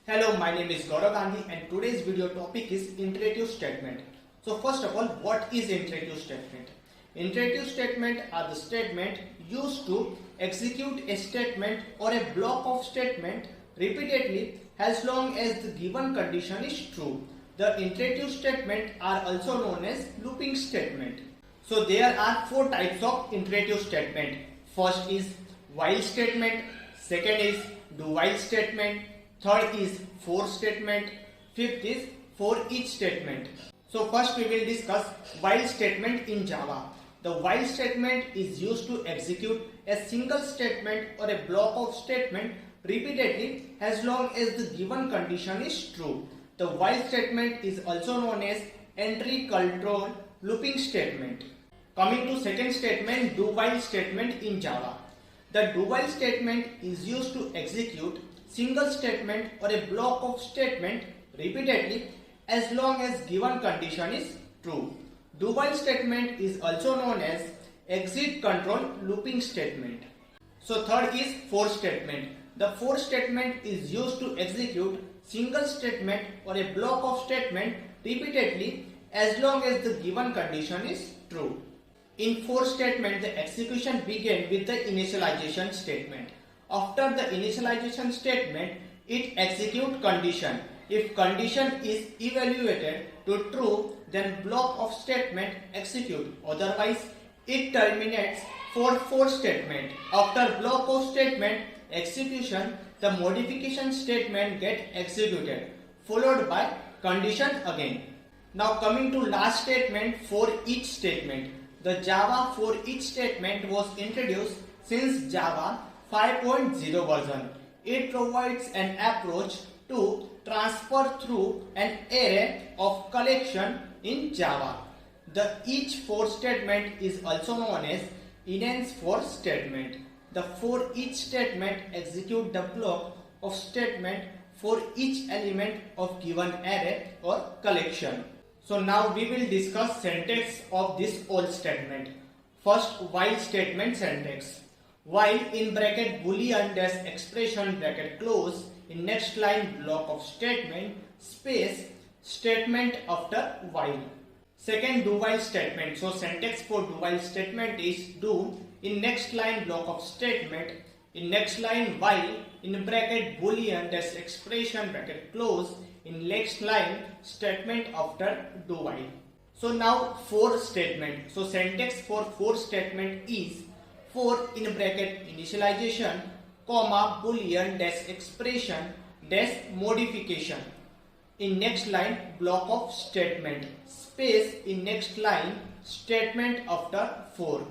Hello, my name is Gaurav Gandhi and today's video topic is iterative statement. So first of all, what is iterative statement? Iterative statement are the statement used to execute a statement or a block of statement repeatedly as long as the given condition is true. The iterative statement are also known as looping statement. So there are four types of iterative statement. First is while statement, second is do while statement, third is for statement, fifth is for each statement. So first we will discuss while statement in Java. The while statement is used to execute a single statement or a block of statement repeatedly as long as the given condition is true. The while statement is also known as entry control looping statement. Coming to second statement, do while statement in Java. The do while statement is used to execute single statement or a block of statement repeatedly as long as given condition is true. Do while statement is also known as exit control looping statement. So third is for statement. The for statement is used to execute single statement or a block of statement repeatedly as long as the given condition is true. In for statement, the execution begins with the initialization statement. After the initialization statement, it executes condition. If condition is evaluated to true, then block of statement execute. Otherwise, it terminates for statement. After block of statement execution, the modification statement get executed, followed by condition again. Now coming to last statement, for each statement. The Java for each statement was introduced since Java 5.0 version. It provides an approach to transfer through an array of collection in Java. The each for statement is also known as enhance for statement. The for each statement execute the block of statement for each element of given array or collection. So now we will discuss syntax of this all statement. First, while statement syntax. While in bracket boolean dash expression bracket close in next line block of statement space statement after while. Second, do while statement. So syntax for do while statement is do in next line block of statement in next line while in bracket boolean dash expression bracket close in next line statement after do while. So now for statement. So syntax for statement is for in bracket initialization comma boolean dash expression dash modification in next line block of statement space in next line statement after for.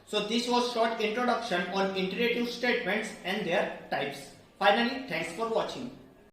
So this was short introduction on iterative statements and their types. Finally, thanks for watching.